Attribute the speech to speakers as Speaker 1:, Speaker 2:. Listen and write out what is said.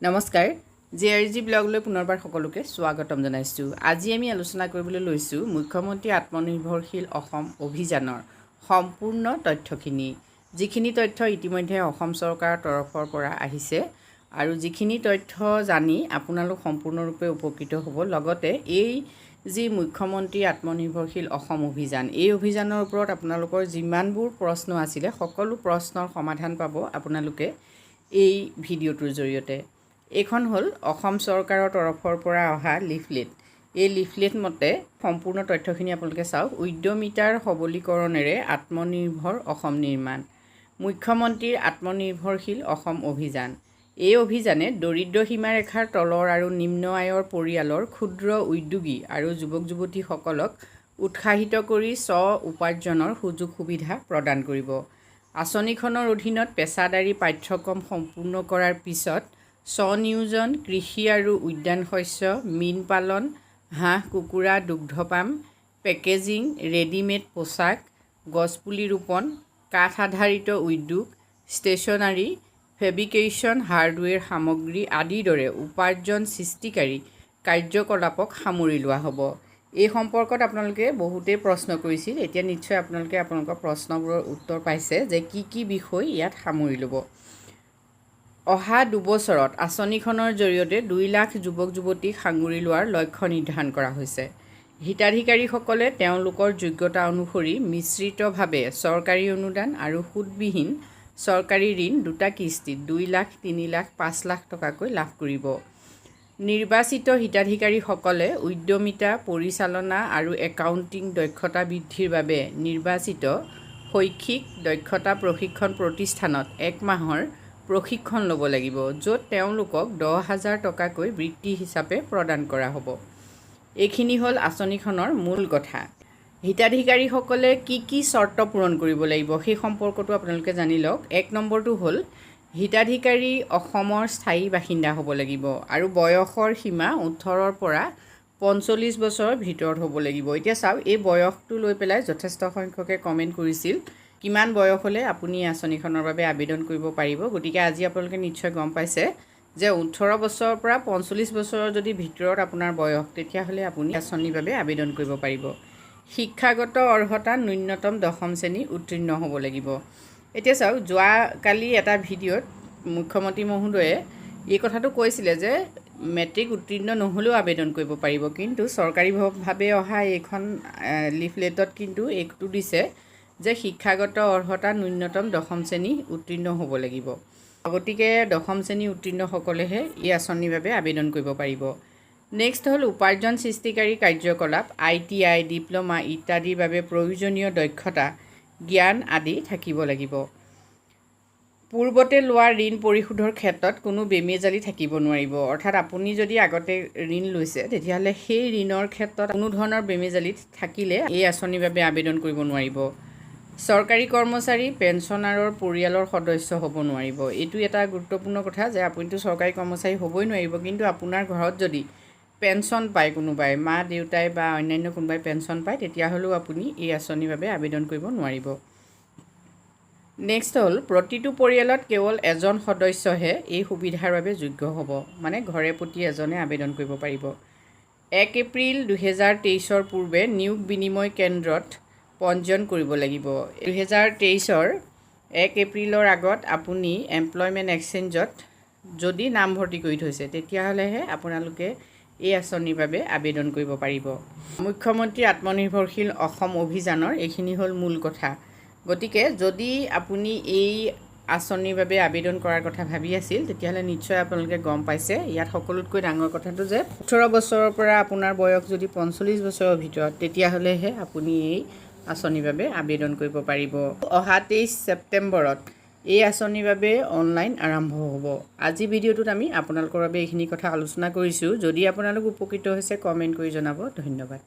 Speaker 1: নমস্কাৰ জেআৰজি ব্লগলৈ পুনৰবাৰ সকলোকে স্বাগতম জনাইছোঁ। আজি আমি আলোচনা কৰিবলৈ লৈছোঁ মুখ্যমন্ত্ৰী আত্মনিৰ্ভৰশীল অসম অভিযানৰ সম্পূৰ্ণ তথ্যখিনি, যিখিনি তথ্য ইতিমধ্যে অসম চৰকাৰৰ তৰফৰ পৰা আহিছে আৰু যিখিনি তথ্য জানি আপোনালোক সম্পূৰ্ণৰূপে উপকৃত হ'ব। লগতে এই যি মুখ্যমন্ত্ৰী আত্মনিৰ্ভৰশীল অসম অভিযান, এই অভিযানৰ ওপৰত আপোনালোকৰ যিমানবোৰ প্ৰশ্ন আছিলে সকলো প্ৰশ্নৰ সমাধান পাব আপোনালোকে এই ভিডিঅ'টোৰ জৰিয়তে। এইখন হ'ল অসম চৰকাৰৰ তৰফৰ পৰা অহা লিফলেট। এই লিফলেট মতে সম্পূৰ্ণ তথ্যখিনি আপোনালোকে চাওক। উদ্যমিতাৰ সবলীকৰণেৰে আত্মনিৰ্ভৰ অসম নিৰ্মাণ, মুখ্যমন্ত্ৰীৰ আত্মনিৰ্ভৰশীল অসম অভিযান। এই অভিযানে দৰিদ্ৰ সীমাৰেখাৰ তলৰ আৰু নিম্ন আয়ৰ পৰিয়ালৰ ক্ষুদ্ৰ উদ্যোগী আৰু যুৱক যুৱতীসকলক উৎসাহিত কৰি স্ব উপাৰ্জনৰ সুযোগ সুবিধা প্ৰদান কৰিব। আঁচনিখনৰ অধীনত পেছাদাৰী পাঠ্যক্ৰম সম্পূৰ্ণ কৰাৰ পিছত স্বনিয়োজন, কৃষি আৰু উদ্যান শস্য, মীন পালন, হাঁহ কুকুৰা, দুগ্ধপাম, পেকেজিং, ৰেডিমেড পোছাক, গছপুলি ৰোপণ, কাঠ আধাৰিত উদ্যোগ, ষ্টেচনাৰী, ফেব্ৰিকেশ্যন, হাৰ্ডৱেৰ সামগ্ৰী আদিৰ দৰে উপাৰ্জন সৃষ্টিকাৰী কাৰ্যকলাপক সামৰি লোৱা হ'ব। এই সম্পৰ্কত আপোনালোকে বহুতেই প্ৰশ্ন কৰিছিল। এতিয়া নিশ্চয় আপোনালোকে আপোনালোকৰ প্ৰশ্নবোৰৰ উত্তৰ পাইছে যে কি বিষয় ইয়াত সামৰি ল'ব। অহা 2 বছৰত আঁচনিখনৰ জৰিয়তে 2 লাখ যুৱক যুৱতীক সাঙুৰি লোৱাৰ লক্ষ্য নিৰ্ধাৰণ কৰা হৈছে। হিতাধিকাৰীসকলে তেওঁলোকৰ যোগ্যতা অনুসৰি মিশ্ৰিতভাৱে চৰকাৰী অনুদান আৰু সুদবিহীন চৰকাৰী ঋণ দুটা কিস্তিত 2 লাখ, 3 লাখ, 5 লাখ টকাকৈ লাভ কৰিব। নিৰ্বাচিত হিতাধিকাৰীসকলে উদ্যমিতা, পৰিচালনা আৰু একাউণ্টিং দক্ষতা বৃদ্ধিৰ বাবে নিৰ্বাচিত শৈক্ষিক দক্ষতা প্ৰশিক্ষণ প্ৰতিষ্ঠানত 1 মাহৰ প্ৰশিক্ষণ ল'ব লাগিব, য'ত তেওঁলোকক 10,000 টকাকৈ বৃত্তি হিচাপে প্ৰদান কৰা হ'ব। এইখিনি হ'ল আঁচনিখনৰ মূল কথা। হিতাধিকাৰীসকলে কি চৰ্ত পূৰণ কৰিব লাগিব সেই সম্পৰ্কটো আপোনালোকে জানি লওক। 1 নম্বৰটো হ'ল হিতাধিকাৰী অসমৰ স্থায়ী বাসিন্দা হ'ব লাগিব আৰু বয়সৰ সীমা 18ৰ পৰা 45 বছৰৰ ভিতৰত হ'ব লাগিব। এতিয়া চাওক, এই বয়সটো লৈ পেলাই যথেষ্ট সংখ্যকে কমেণ্ট কৰিছিল কিমান বয়স হ'লে আপুনি আঁচনিখনৰ বাবে আবেদন কৰিব পাৰিব। গতিকে আজি আপোনালোকে নিশ্চয় গম পাইছে যে 18 বছৰৰ পৰা 45 বছৰৰ যদি ভিতৰত আপোনাৰ বয়স, তেতিয়াহ'লে আপুনি আঁচনিৰ বাবে আবেদন কৰিব পাৰিব। শিক্ষাগত অৰ্হতা ন্যূনতম 10ম শ্ৰেণী উত্তীৰ্ণ হ'ব লাগিব। এতিয়া চাওক, যোৱাকালি এটা ভিডিঅ'ত মুখ্যমন্ত্ৰী মহোদয়ে এই কথাটো কৈছিলে যে মেট্ৰিক উত্তীৰ্ণ নহ'লেও আবেদন কৰিব পাৰিব, কিন্তু চৰকাৰীভাৱে অহা এইখন লিফলেটত কিন্তু এইটো দিছে যে শিক্ষাগত অৰ্হতা ন্যূনতম 10ম শ্ৰেণী উত্তীৰ্ণ হ'ব লাগিব। গতিকে 10ম শ্ৰেণী উত্তীৰ্ণসকলেহে এই আঁচনিৰ বাবে আবেদন কৰিব পাৰিব। নেক্সট হ'ল উপাৰ্জন সৃষ্টিকাৰী কাৰ্যকলাপ, ITI, ডিপ্ল'মা ইত্যাদিৰ বাবে প্ৰয়োজনীয় দক্ষতা, জ্ঞান আদি থাকিব লাগিব। পূৰ্বতে লোৱা ঋণ পৰিশোধৰ ক্ষেত্ৰত কোনো বেমেজালি থাকিব নোৱাৰিব। অৰ্থাৎ আপুনি যদি আগতে ঋণ লৈছে তেতিয়াহ'লে সেই ঋণৰ ক্ষেত্ৰত কোনো ধৰণৰ বেমেজালি থাকিলে এই আঁচনিৰ বাবে আবেদন কৰিব নোৱাৰিব। চৰকাৰী কৰ্মচাৰী, পেঞ্চনাৰৰ পৰিয়ালৰ সদস্য হ'ব নোৱাৰিব। এইটো এটা গুৰুত্বপূৰ্ণ কথা যে আপুনিতো চৰকাৰী কৰ্মচাৰী হ'বই নোৱাৰিব, কিন্তু আপোনাৰ ঘৰত যদি পেঞ্চন পায় কোনোবাই, মা দেউতাই বা অন্যান্য কোনোবাই পেঞ্চন পায়, তেতিয়াহ'লেও আপুনি এই আঁচনিৰ বাবে আবেদন কৰিব নোৱাৰিব। নেক্সট হ'ল প্ৰতিটো পৰিয়ালত কেৱল এজন সদস্যহে এই সুবিধাৰ বাবে যোগ্য হ'ব, মানে ঘৰে প্ৰতি এজনে আবেদন কৰিব পাৰিব। 1 এপ্ৰিল 2023ৰ পূৰ্বে নিয়োগ বিনিময় কেন্দ্ৰত পঞ্জীয়ন কৰিব লাগিব। 2023ৰ 1 এপ্ৰিলৰ আগত আপুনি এমপ্লয়মেণ্ট এক্সচেঞ্জত যদি নামভৰ্তি কৰি থৈছে তেতিয়াহ'লেহে আপোনালোকে এই আঁচনিৰ বাবে আবেদন কৰিব পাৰিব। মুখ্যমন্ত্ৰী আত্মনিৰ্ভৰশীল অসম অভিযানৰ এইখিনি হ'ল মূল কথা। গতিকে যদি আপুনি এই আঁচনিৰ বাবে আবেদন কৰাৰ কথা ভাবি আছিল তেতিয়াহ'লে নিশ্চয় আপোনালোকে গম পাইছে। ইয়াত সকলোতকৈ ডাঙৰ কথাটো যে 18 বছৰৰ পৰা আপোনাৰ বয়স যদি 45 বছৰৰ ভিতৰত, তেতিয়াহ'লেহে আপুনি এই আঁচনিৰ বাবে আবেদন কৰিব পাৰিব। অহা 23 ছেপ্টেম্বৰত এই আঁচনিৰ বাবে অনলাইন আৰম্ভ হ'ব। আজি ভিডিঅ'টোত আমি আপোনালোকৰ বাবে এইখিনি কথা আলোচনা কৰিছোঁ। যদি আপোনালোক উপকৃত হৈছে কমেণ্ট কৰি জনাব। ধন্যবাদ।